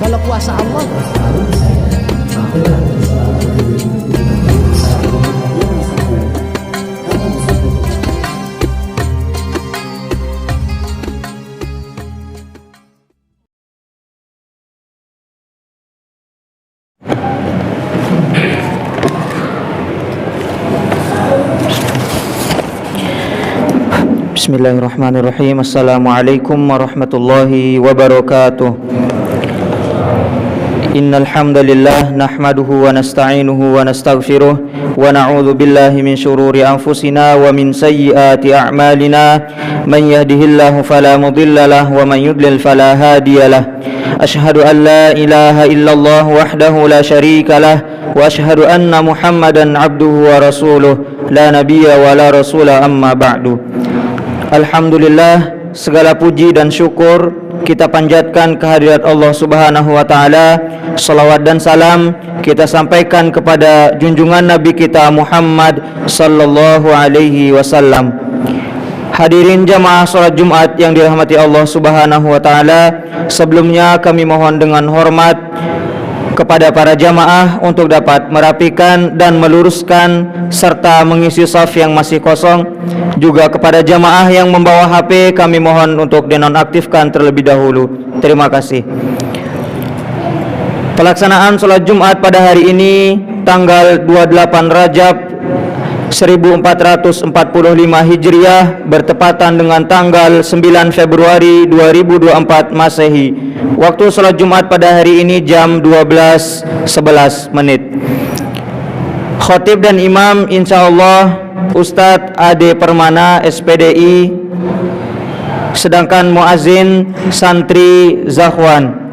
Kalau kuasa Allah. Bismillahirrahmanirrahim. Assalamualaikum warahmatullahi wabarakatuh. Innal hamdalillah nahmaduhu wa nasta'inuhu wa nastaghfiruh wa na'udzu billahi min shururi anfusina wa min sayyiati a'malina. Man yahdihillahu fala mudilla lahu wa man yudlil fala hadiyalah. Ashhadu an la ilaha illallah wahdahu la syarika lah wa ashhadu anna Muhammadan abduhu wa rasuluh la nabiyya wa la rasula amma ba'du. Alhamdulillah, segala puji dan syukur kita panjatkan kehadirat Allah Subhanahu wa taala. Salawat dan salam kita sampaikan kepada junjungan Nabi kita Muhammad sallallahu alaihi wasallam. Hadirin jamaah salat Jumat yang dirahmati Allah Subhanahu wa taala, sebelumnya kami mohon dengan hormat kepada para jamaah untuk dapat merapikan dan meluruskan serta mengisi shaf yang masih kosong. Juga kepada jamaah yang membawa HP, kami mohon untuk dinonaktifkan terlebih dahulu. Terima kasih. Pelaksanaan sholat Jumat pada hari ini tanggal 28 Rajab 1445 Hijriah bertepatan dengan tanggal 9 Februari 2024 Masehi. Waktu sholat Jumat pada hari ini jam 12.11 menit. Khatib dan imam insyaallah Ustadz Ade Permana SPDI, sedangkan muazin Santri Zahwan.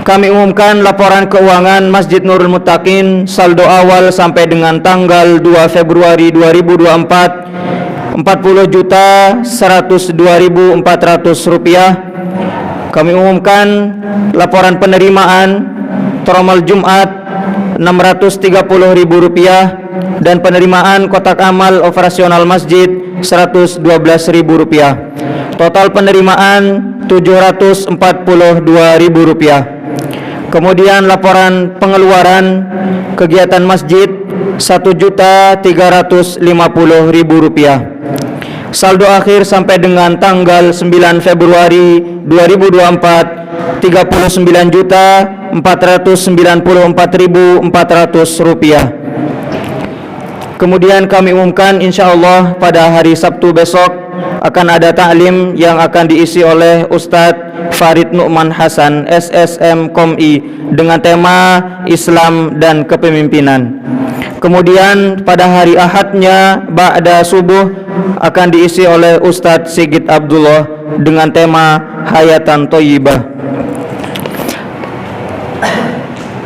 Kami umumkan laporan keuangan Masjid Nurul Muttaqin saldo awal sampai dengan tanggal 2 Februari 2024 40.102.400 rupiah. Kami umumkan laporan penerimaan tromol Jumat 630.000 rupiah dan penerimaan kotak amal operasional masjid 112.000 rupiah. Total penerimaan 742.000 rupiah. Kemudian laporan pengeluaran kegiatan masjid 1.350.000 rupiah. Saldo akhir sampai dengan tanggal 9 Februari 2024 39.494.400 rupiah. Kemudian kami umumkan insyaallah pada hari Sabtu besok akan ada ta'lim yang akan diisi oleh Ustadz Farid Nu'man Hasan SSM Kom'i dengan tema Islam dan Kepemimpinan. Kemudian pada hari Ahadnya ba'da subuh akan diisi oleh Ustadz Sigit Abdullah dengan tema Hayatan Thayyibah.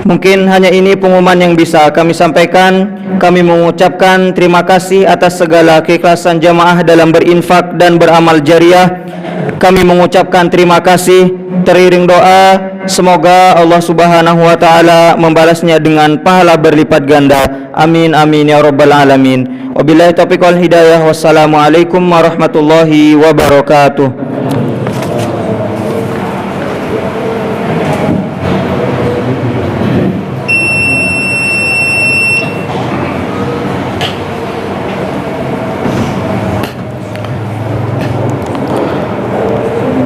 Mungkin hanya ini pengumuman yang bisa kami sampaikan. Kami mengucapkan terima kasih atas segala keikhlasan jamaah dalam berinfak dan beramal jariah. Kami mengucapkan terima kasih teriring doa, semoga Allah Subhanahu wa taala membalasnya dengan pahala berlipat ganda. Amin amin ya rabbal alamin. Wabillahi taufiq wal hidayah. Wassalamualaikum warahmatullahi wabarakatuh.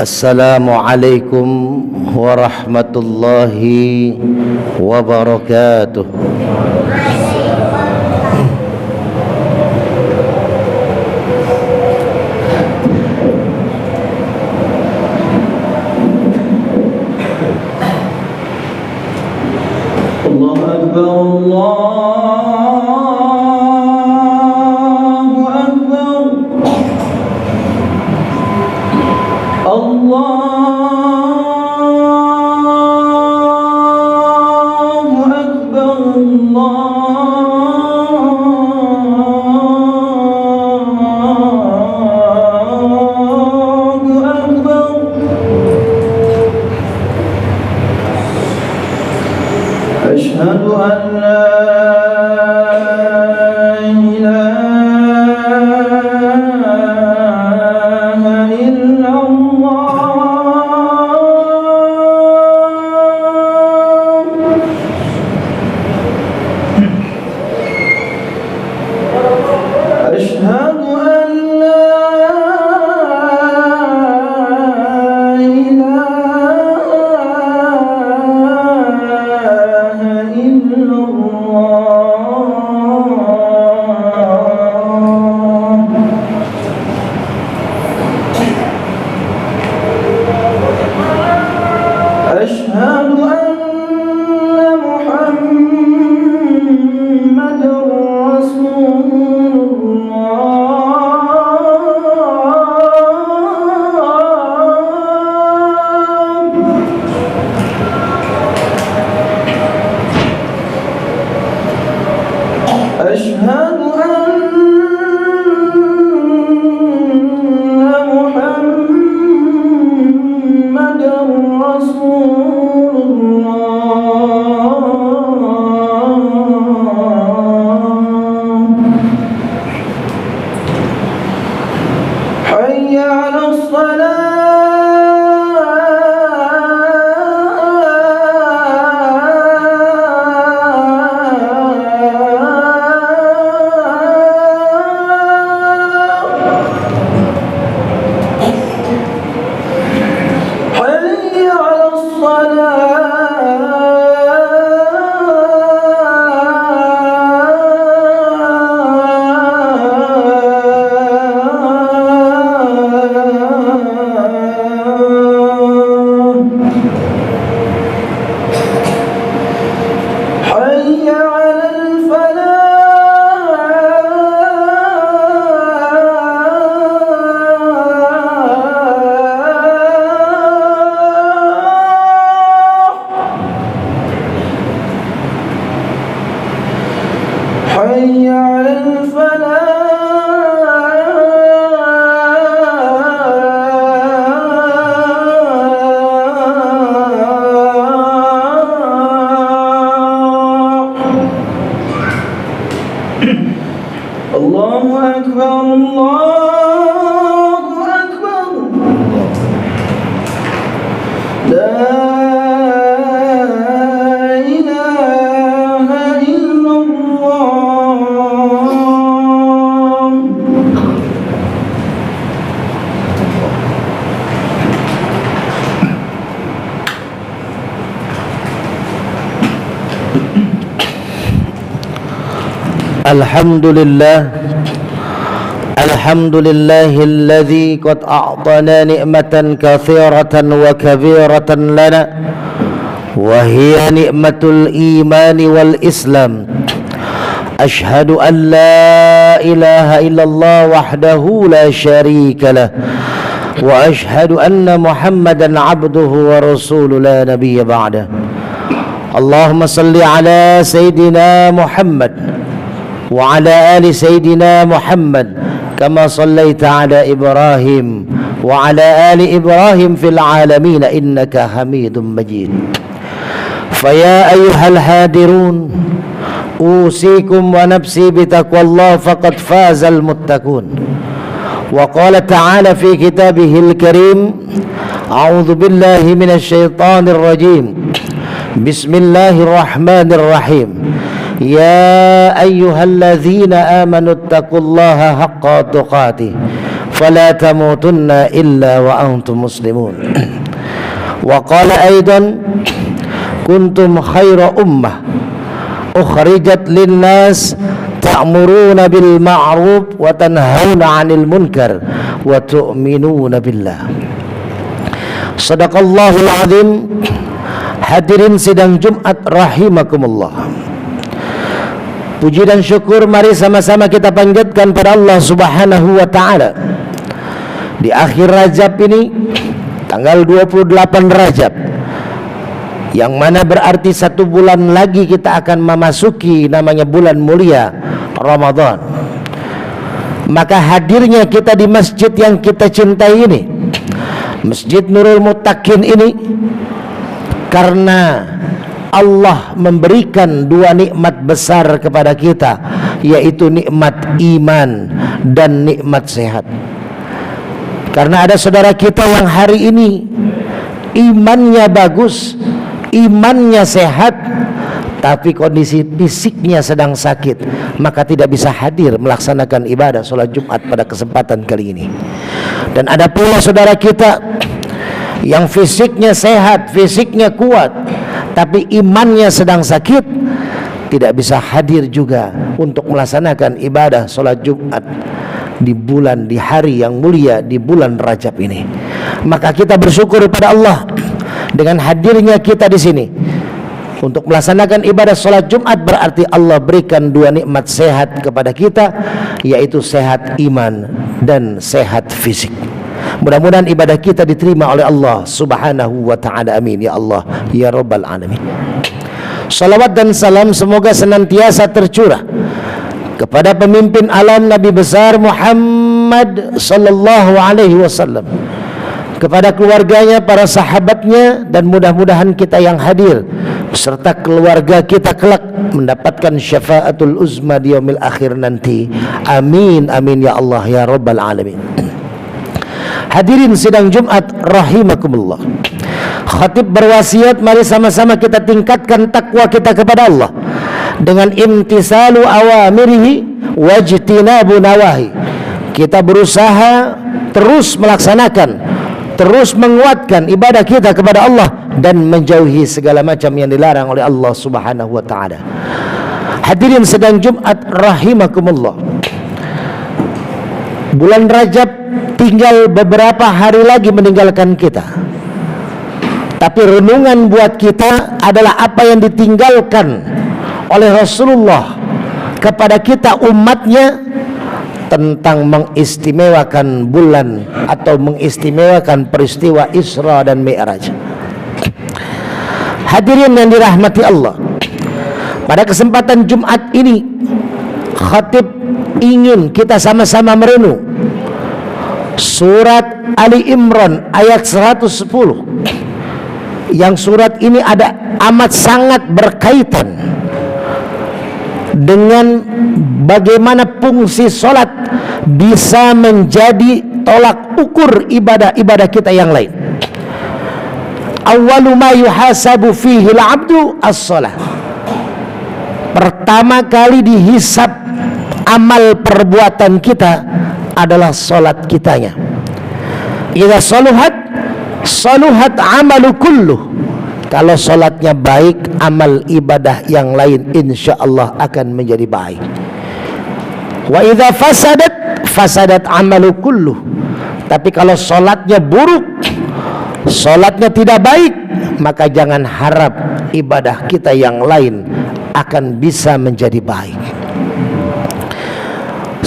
Assalamualaikum warahmatullahi wabarakatuh. Allahu Akbar, Allahu Akbar. Allahu Akbar, Allahu Akbar. Asyhadu an la ilaha illallah. أشهد أن لا إله إلا الله. أشهد أن محمدًا رسول أشهد أن محمدًا رسول الله. حي على حي على الله أكبر الله أكبر. لا إله إلا الله. الحمد لله الذي قد أعطانا نعمة كثيرة وكبيرة لنا، وهي نعمة الإيمان والإسلام. أشهد أن لا إله إلا الله وحده لا شريك له، وأشهد أن محمدا عبده ورسوله لا نبي بعده. اللهم صل على سيدنا محمد وعلى آل سيدنا محمد كما صليت على إبراهيم وعلى آل إبراهيم في العالمين إنك حميد مجيد. فيا أيها الحاضرون، أوصيكم ونفسي بتقوى الله فقد فاز المتقون. وقال تعالى في كتابه الكريم: أعوذ بالله من الشيطان الرجيم، بسم الله الرحمن الرحيم. يا أيها الذين آمنوا اتقوا الله حق تقاته فلا تموتن إلا وأنتم مسلمون. وقال أيضا: كنتم خير أمة أخرجت للناس تأمرون بالمعروف وتنهون عن المنكر وتؤمنون بالله. Sadaqallahul azim. Hadirin sidang Jumat rahimakumullah. Puji dan syukur mari sama-sama kita panjatkan pada Allah Subhanahu wa taala. Di akhir Rajab ini, tanggal 28 Rajab, yang mana berarti 1 bulan lagi kita akan memasuki namanya bulan mulia Ramadan. Maka hadirnya kita di masjid yang kita cintai ini, Masjid Nurul Muttaqin ini, karena Allah memberikan 2 nikmat besar kepada kita, yaitu nikmat iman dan nikmat sehat. Karena ada saudara kita yang hari ini imannya bagus, imannya sehat, tapi kondisi fisiknya sedang sakit, maka tidak bisa hadir melaksanakan ibadah sholat Jumat pada kesempatan kali ini. Dan ada pula saudara kita yang fisiknya sehat, fisiknya kuat, tapi imannya sedang sakit, tidak bisa hadir juga untuk melaksanakan ibadah sholat Jumat di hari yang mulia, di bulan Rajab ini. Maka kita bersyukur kepada Allah dengan hadirnya kita di sini untuk melaksanakan ibadah sholat Jumat. Berarti Allah berikan dua nikmat sehat kepada kita, yaitu sehat iman dan sehat fisik. Mudah-mudahan ibadah kita diterima oleh Allah Subhanahu wa ta'ala. Amin ya Allah ya Rabbal alamin. Salawat dan salam semoga senantiasa tercurah kepada pemimpin alam Nabi besar Muhammad sallallahu alaihi wasallam, kepada keluarganya, para sahabatnya, dan mudah-mudahan kita yang hadir beserta keluarga kita kelak mendapatkan syafaatul uzma di yaumil akhir nanti. Amin amin ya Allah ya Rabbal alamin. Hadirin sidang Jumat rahimakumullah. Khatib berwasiat, mari sama-sama kita tingkatkan takwa kita kepada Allah dengan imtisalu awamirihi wajtinabu nawahi. Kita berusaha terus melaksanakan, terus menguatkan ibadah kita kepada Allah dan menjauhi segala macam yang dilarang oleh Allah Subhanahu wa ta'ala. Hadirin sedang Jumat rahimakumullah. Bulan Rajab tinggal beberapa hari lagi meninggalkan kita, tapi renungan buat kita adalah apa yang ditinggalkan oleh Rasulullah kepada kita umatnya tentang mengistimewakan bulan atau mengistimewakan peristiwa Isra dan Mi'raj. Hadirin yang dirahmati Allah, pada kesempatan Jumat ini khatib ingin kita sama-sama merenung surat Ali Imran ayat 110, yang surat ini ada amat sangat berkaitan dengan bagaimana fungsi solat bisa menjadi tolak ukur ibadah-ibadah kita yang lain. Awwalu ma yuhasabu fihi al-'abdu as-shalah. Pertama kali dihisab amal perbuatan kita adalah solat kitanya. Idza saluhat amalu kulluh. Kalau solatnya baik, amal ibadah yang lain insya Allah akan menjadi baik. Wa idza fasadat amalu kulluh. Tapi kalau solatnya buruk, solatnya tidak baik, maka jangan harap ibadah kita yang lain akan bisa menjadi baik.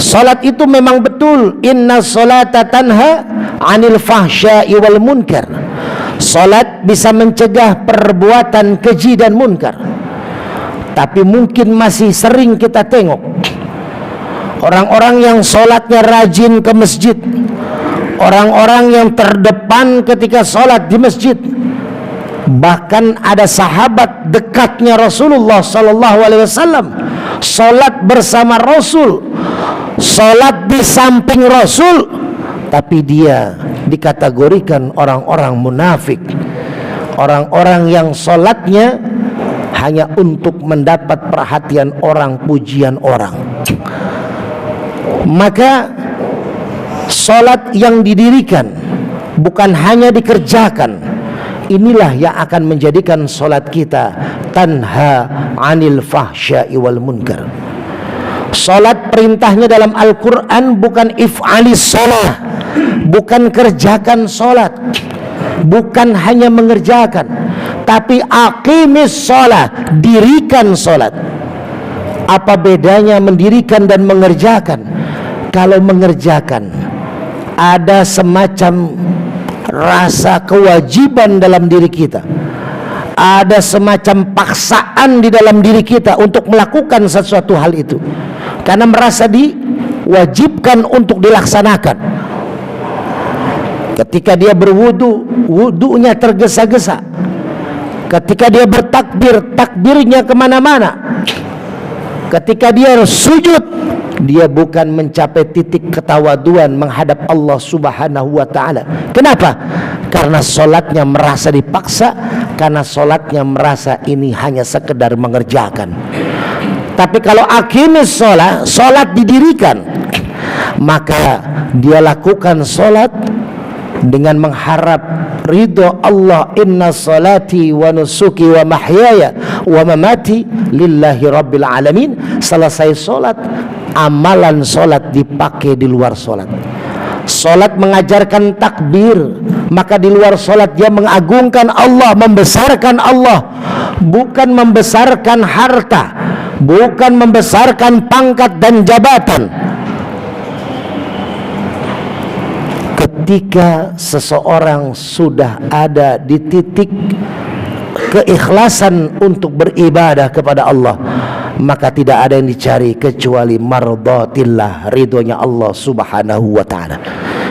Salat itu memang betul, inna salata tanha 'anil fahsya'i wal munkar. Salat bisa mencegah perbuatan keji dan munkar. Tapi mungkin masih sering kita tengok orang-orang yang salatnya rajin ke masjid, orang-orang yang terdepan ketika salat di masjid. Bahkan ada sahabat dekatnya Rasulullah sallallahu alaihi wasallam salat bersama Rasul, salat di samping Rasul, tapi dia dikategorikan orang-orang munafik, orang-orang yang salatnya hanya untuk mendapat perhatian orang, pujian orang. Maka salat yang didirikan bukan hanya dikerjakan, inilah yang akan menjadikan salat kita tanha 'anil fahsya'i wal munkar. Salat perintahnya dalam Al-Quran bukan if'alis salat, bukan kerjakan salat, bukan hanya mengerjakan, tapi aqimis salat, dirikan salat. Apa bedanya mendirikan dan mengerjakan? Kalau mengerjakan ada semacam rasa kewajiban dalam diri kita, ada semacam paksaan di dalam diri kita untuk melakukan sesuatu hal itu, karena merasa diwajibkan untuk dilaksanakan. Ketika dia berwudu, wudunya tergesa-gesa. Ketika dia bertakbir, takbirnya kemana-mana. Ketika dia sujud, dia bukan mencapai titik ketawaduan menghadap Allah Subhanahu wa ta'ala. Kenapa? Karena solatnya merasa dipaksa, karena solatnya merasa ini hanya sekedar mengerjakan. Tapi kalau aqimis sholat, solat didirikan, maka dia lakukan solat dengan mengharap ridho Allah. Inna salati wa nusuki wa mahyaya wa mamati lillahi rabbil alamin. Selesai solat, amalan solat dipakai di luar solat. Solat mengajarkan takbir, maka di luar solat dia mengagungkan Allah, membesarkan Allah, bukan membesarkan harta, bukan membesarkan pangkat dan jabatan. Ketika seseorang sudah ada di titik keikhlasan untuk beribadah kepada Allah, maka tidak ada yang dicari kecuali mardatillah, ridhonya Allah subhanahu wa ta'ala.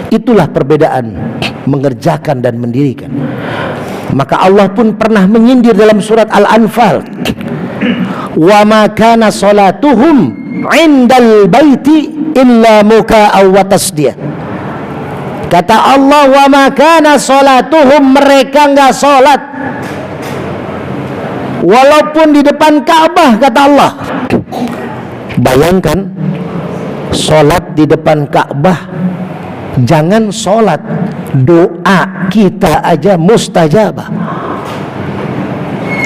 Itulah perbedaan mengerjakan dan mendirikan. Maka Allah pun pernah menyindir dalam surat Al-Anfal, wa ma kana salatuhum indal baiti illa muka'a wa tasdiyah. Kata Allah, wa ma kana salatuhum, mereka enggak salat walaupun di depan Ka'bah, kata Allah. Bayangkan, salat di depan Ka'bah, jangan salat, doa kita aja mustajabah,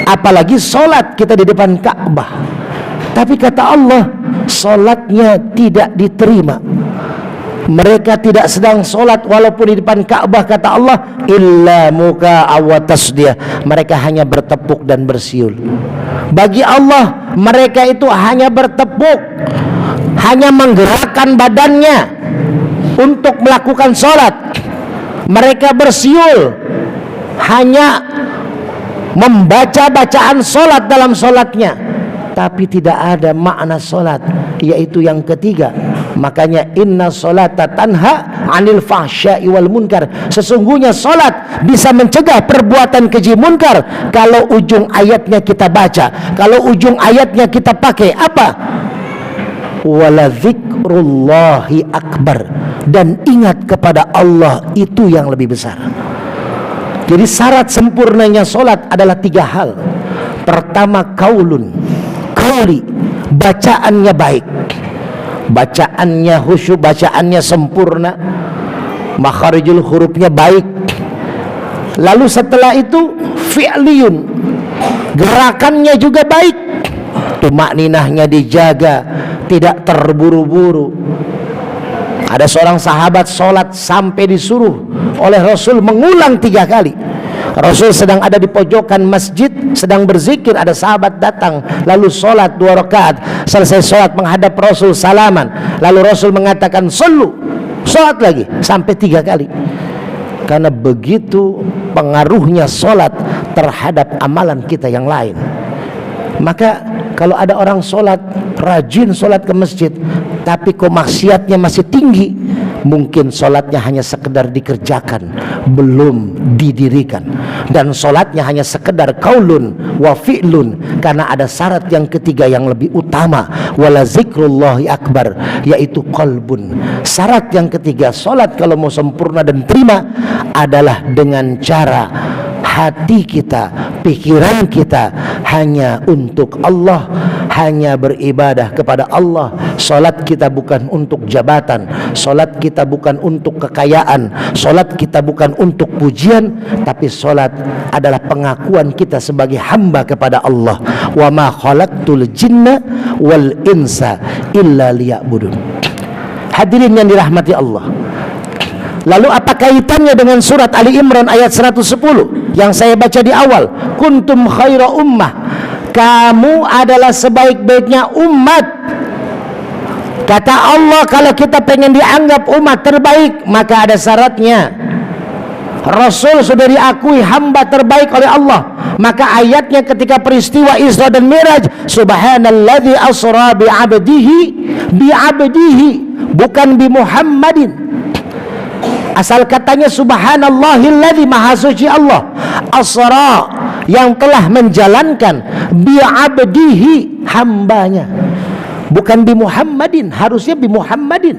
apalagi salat kita di depan Ka'bah. Tapi kata Allah, salatnya tidak diterima. Mereka tidak sedang solat walaupun di depan Ka'bah, kata Allah, illa muka'a wa tasdiyah, mereka hanya bertepuk dan bersiul. Bagi Allah, mereka itu hanya bertepuk, hanya menggerakkan badannya untuk melakukan solat. Mereka bersiul, hanya membaca bacaan solat dalam solatnya, tapi tidak ada makna solat, yaitu yang ketiga. Makanya inna sholata tanha 'anil fahsya'i wal munkar. Sesungguhnya salat bisa mencegah perbuatan keji munkar kalau ujung ayatnya kita baca, kalau ujung ayatnya kita pakai apa? Wala dzikrullahi akbar, dan ingat kepada Allah itu yang lebih besar. Jadi syarat sempurnanya salat adalah 3 hal. Pertama, qaulun, qauli, bacaannya baik, bacaannya khusyuk, bacaannya sempurna, makharijul hurufnya baik. Lalu setelah itu fi'liyun, gerakannya juga baik, tumakninahnya dijaga, tidak terburu-buru. Ada seorang sahabat sholat sampai disuruh oleh Rasul mengulang 3 kali. Rasul sedang ada di pojokan masjid, sedang berzikir, ada sahabat datang, lalu sholat 2 rakaat. Selesai sholat menghadap Rasul, salaman, lalu Rasul mengatakan sallu, sholat lagi sampai 3 kali. Karena begitu pengaruhnya sholat terhadap amalan kita yang lain. Maka kalau ada orang sholat, rajin sholat ke masjid, tapi kok maksiatnya masih tinggi, mungkin sholatnya hanya sekedar dikerjakan, belum didirikan. Dan sholatnya hanya sekedar qaulun wa fi'lun, karena ada syarat yang ketiga yang lebih utama, wala zikrullahi akbar, yaitu qalbun. Syarat yang ketiga sholat kalau mau sempurna dan terima adalah dengan cara hati kita, pikiran kita hanya untuk Allah, hanya beribadah kepada Allah. Salat kita bukan untuk jabatan, salat kita bukan untuk kekayaan, salat kita bukan untuk pujian, tapi salat adalah pengakuan kita sebagai hamba kepada Allah. Wa ma khalaqtul jinna wal insa illa liya'budun. Hadirin yang dirahmati Allah, lalu apa kaitannya dengan surat Ali Imran ayat 110 yang saya baca di awal? Kuntum khaira ummah, kamu adalah sebaik-baiknya umat. Kata Allah, kalau kita pengen dianggap umat terbaik, maka ada syaratnya. Rasul sudah diakui hamba terbaik oleh Allah, maka ayatnya ketika peristiwa Isra dan Mi'raj, subhanalladzi asra bi'abdihi, bukan bi Muhammadin. Asal katanya subhanallahilladzi, maha suci Allah, asra, yang telah menjalankan, bi'abdihi, hambanya, bukan bi Muhammadin. Harusnya bi Muhammadin,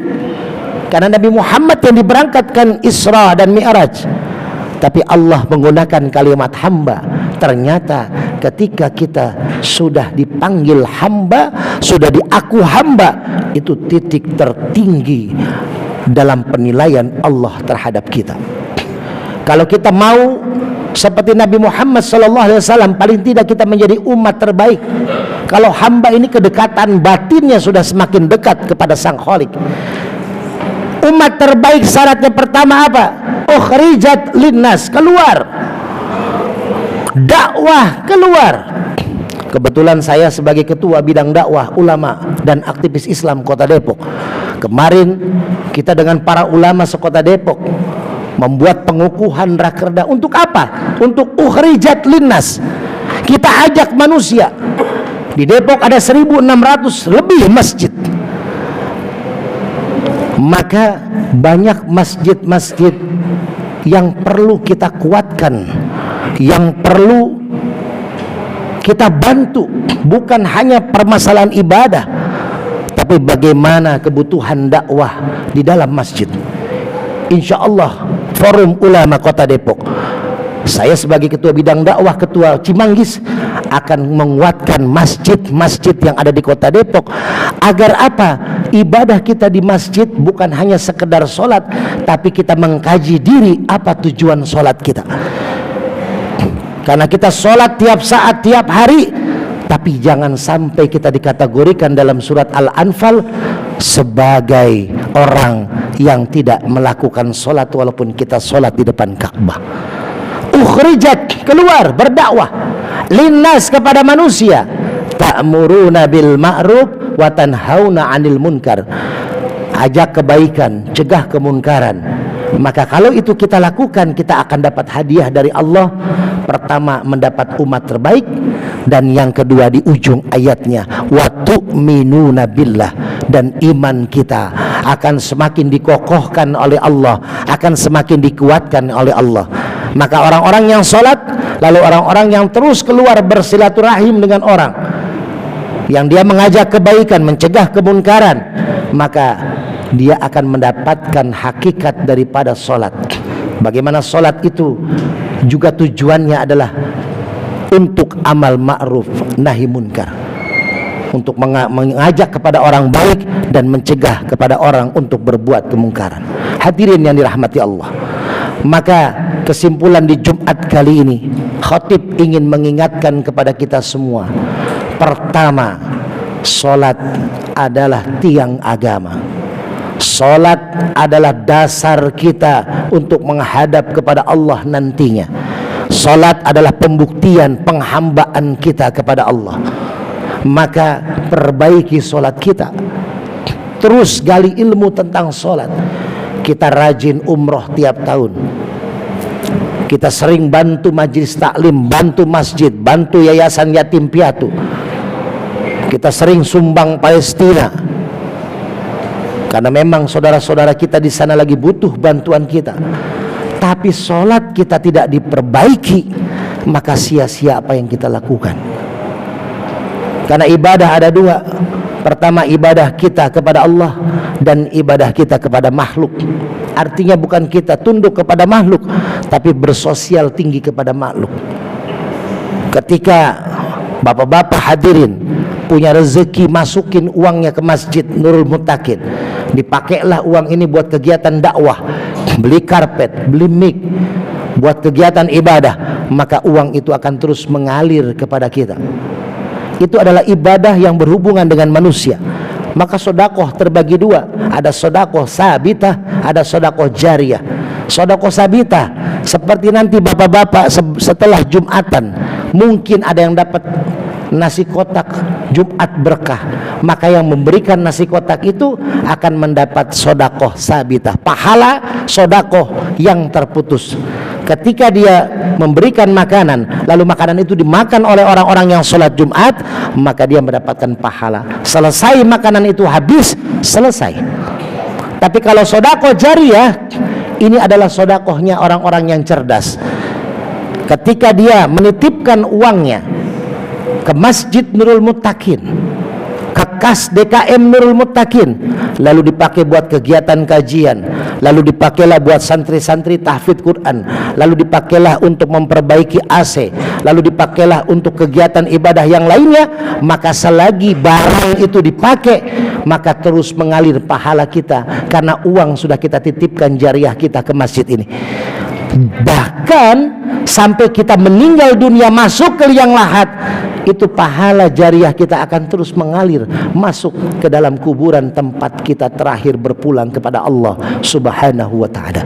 karena Nabi Muhammad yang diberangkatkan Isra dan Mi'raj. tapi Allah menggunakan kalimat hamba. Ternyata ketika kita sudah dipanggil hamba, sudah diaku hamba, itu titik tertinggi dalam penilaian Allah terhadap kita. Kalau kita mau seperti Nabi Muhammad SAW, paling tidak kita menjadi umat terbaik. Kalau hamba ini kedekatan batinnya sudah semakin dekat kepada Sang Khalik. Umat terbaik syaratnya pertama apa? Ukhrijat linnas, keluar. Dakwah keluar. Kebetulan saya sebagai ketua bidang dakwah, ulama dan aktivis Islam Kota Depok. Kemarin kita dengan para ulama sekota Depok membuat pengukuhan rakerda. Untuk apa? Untuk ukhrijat linnas. Kita ajak manusia. Di Depok ada 1.600 lebih masjid. Maka banyak masjid-masjid yang perlu kita kuatkan, yang perlu kita bantu. Bukan hanya permasalahan ibadah, tapi bagaimana kebutuhan dakwah di dalam masjid. Insya Allah Forum Ulama Kota Depok, saya sebagai ketua bidang dakwah, ketua Cimanggis, akan menguatkan masjid-masjid yang ada di Kota Depok. Agar apa? Ibadah kita di masjid bukan hanya sekedar sholat, tapi kita mengkaji diri apa tujuan sholat kita. Karena kita sholat tiap saat, tiap hari, tapi jangan sampai kita dikategorikan dalam surat Al-Anfal sebagai orang yang tidak melakukan sholat walaupun kita sholat di depan Ka'bah. Ukhrijat, keluar, berdakwah linnas, kepada manusia. Ta'muruna bil ma'ruf wa tanhauna 'anil munkar. Ajak kebaikan, cegah kemunkaran. Maka kalau itu kita lakukan, kita akan dapat hadiah dari Allah. Pertama, mendapat umat terbaik, dan yang kedua di ujung ayatnya, wa tu'minuna billah, dan iman kita akan semakin dikokohkan oleh Allah, akan semakin dikuatkan oleh Allah. Maka orang-orang yang sholat, lalu orang-orang yang terus keluar bersilaturahim dengan orang, yang dia mengajak kebaikan, mencegah kemunkaran, maka dia akan mendapatkan hakikat daripada sholat. Bagaimana sholat itu juga tujuannya adalah untuk amal ma'ruf nahi munkar, untuk mengajak kepada orang baik dan mencegah kepada orang untuk berbuat kemungkaran. Hadirin yang dirahmati Allah, maka kesimpulan di Jumat kali ini, khatib ingin mengingatkan kepada kita semua. Pertama, sholat adalah tiang agama. Sholat adalah dasar kita untuk menghadap kepada Allah nantinya. Sholat adalah pembuktian penghambaan kita kepada Allah. Maka perbaiki sholat kita, terus gali ilmu tentang sholat. Kita rajin umroh tiap tahun, kita sering bantu majelis taklim, bantu masjid, bantu yayasan yatim piatu, kita sering sumbang Palestina, karena memang saudara-saudara kita di sana lagi butuh bantuan kita. Tapi sholat kita tidak diperbaiki, maka sia-sia apa yang kita lakukan. Karena ibadah ada dua. Pertama, ibadah kita kepada Allah, dan ibadah kita kepada makhluk. Artinya bukan kita tunduk kepada makhluk, tapi bersosial tinggi kepada makhluk. Ketika bapak-bapak hadirin punya rezeki, masukin uangnya ke Masjid Nurul Muttaqin, dipakailah uang ini buat kegiatan dakwah, beli karpet, beli mic, buat kegiatan ibadah, maka uang itu akan terus mengalir kepada kita. Itu adalah ibadah yang berhubungan dengan manusia. Maka sodakoh terbagi dua, ada sodakoh sabitah, ada sodakoh jariyah. Sodakoh sabitah seperti nanti bapak-bapak setelah Jumatan mungkin ada yang dapat nasi kotak Jumat berkah, maka yang memberikan nasi kotak itu akan mendapat sodakoh sabitah, pahala sodakoh yang terputus. Ketika dia memberikan makanan, lalu makanan itu dimakan oleh orang-orang yang sholat Jumat, maka dia mendapatkan pahala. Selesai makanan itu habis, selesai. Tapi kalau sodakoh jariyah, ini adalah sodakohnya orang-orang yang cerdas. Ketika dia menitipkan uangnya ke Masjid Nurul Muttaqin, ke kas DKM Nurul Muttaqin, lalu dipakai buat kegiatan kajian, lalu dipakailah buat santri-santri tahfidz Quran, lalu dipakailah untuk memperbaiki AC, lalu dipakailah untuk kegiatan ibadah yang lainnya, maka selagi barang itu dipakai, maka terus mengalir pahala kita, karena uang sudah kita titipkan jariah kita ke masjid ini. Bahkan sampai kita meninggal dunia masuk ke liang lahat, itu pahala jariah kita akan terus mengalir masuk ke dalam kuburan tempat kita terakhir berpulang kepada Allah Subhanahu wa ta'ala.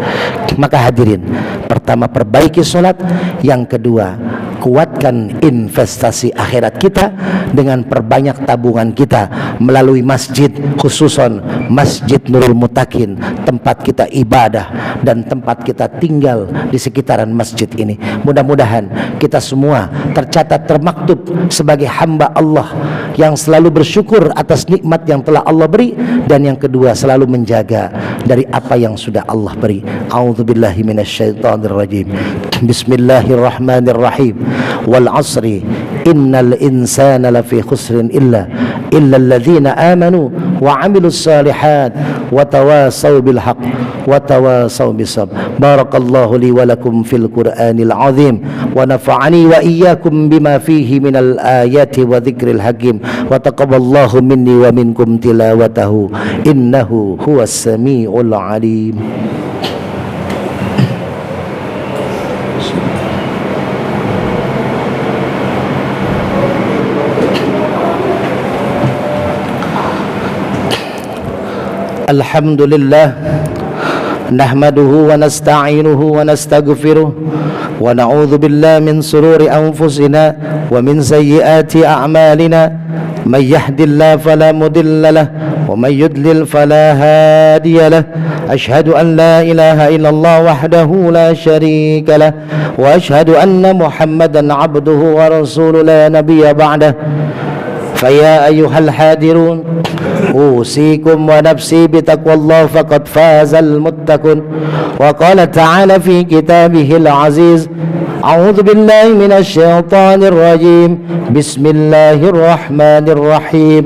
Maka hadirin, pertama perbaiki sholat, yang kedua kuatkan investasi akhirat kita dengan perbanyak tabungan kita melalui masjid, khususon Masjid Nurul Mutakin, tempat kita ibadah dan tempat kita tinggal di sekitaran masjid ini. Mudah-mudahan kita semua tercatat termaktub sebagai hamba Allah yang selalu bersyukur atas nikmat yang telah Allah beri, dan yang kedua selalu menjaga dari apa yang sudah Allah beri. A'udzubillahi minasyaitonirrajim. Bismillahirrahmanirrahim. Wal 'asri innal insana lafi khusrin illa alladzina amanu wa 'amilus salihat wa tawasaw bil haqq wa tawasaw bis sabr. Barakallahu li wa lakum fil Qur'anil 'azim wa nafa'ani wa iyyakum bima fihi minal ayati wa dzikril hakim wa taqabbalallahu minni wa minkum tilawatahu innahu huwas samiul 'alim. Alhamdulillah, nahmaduhu wa nasta'inuhu wa nastaghfiruh wa na'udzu billahi min sururi anfusina wa min sayyiati a'malina. Man yahdihillahu fala mudilla lahu wa man yudlil fala hadiya lahu. Ashhadu an la ilaha illallah wahdahu la syarika lahu wa ashhadu anna Muhammadan 'abduhu wa rasuluhu la nabiyya ba'dahu. Faya ayyuhal hadirun, أوصيكم ونفسي بتقوى الله فقد فاز المتقون. وقال تعالى في كتابه العزيز: أعوذ بالله من الشيطان الرجيم. بسم الله الرحمن الرحيم.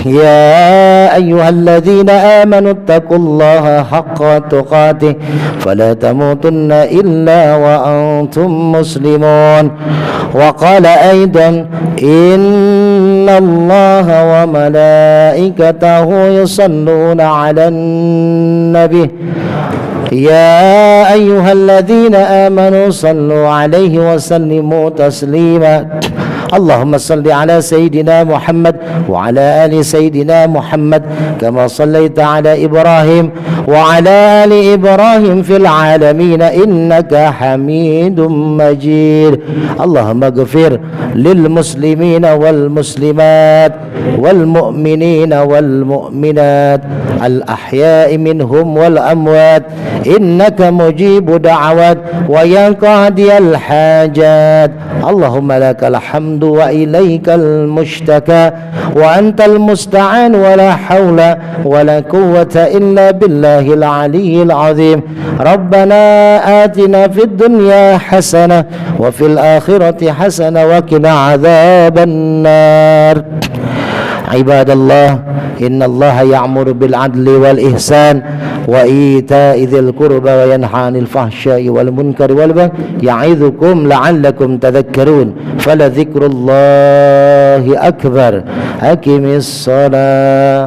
يا أيها الذين آمنوا اتقوا الله حق تقاته فلا تموتن إلا وأنتم مسلمون. وقال أيضا: إن الله وملائكته يصلون على النبي يا أيها الذين آمنوا صلوا عليه وسلموا تسليما. اللهم صل على سيدنا محمد وعلى آل سيدنا محمد كما صليت على إبراهيم وعلى آل إبراهيم في العالمين إنك حميد مجيد. اللهم اغفر للمسلمين والمسلمات والمؤمنين والمؤمنات الأحياء منهم والأموات إنك مجيب دعوات ويا قاضي الحاجات. اللهم لك الحمد وإليك المشتكى وأنت المستعان ولا حول ولا قوة إلا بالله العلي العظيم. ربنا آتنا في الدنيا حسنة وفي الآخرة حسنة وقنا عذاب النار. عباد الله، إن الله يأمر بالعدل والإحسان وإيتاء ذي القربى وينهى عن الفحشاء والمنكر والبغي يعظكم لعلكم تذكرون. فلذكر الله أكبر. أقم الصلاة.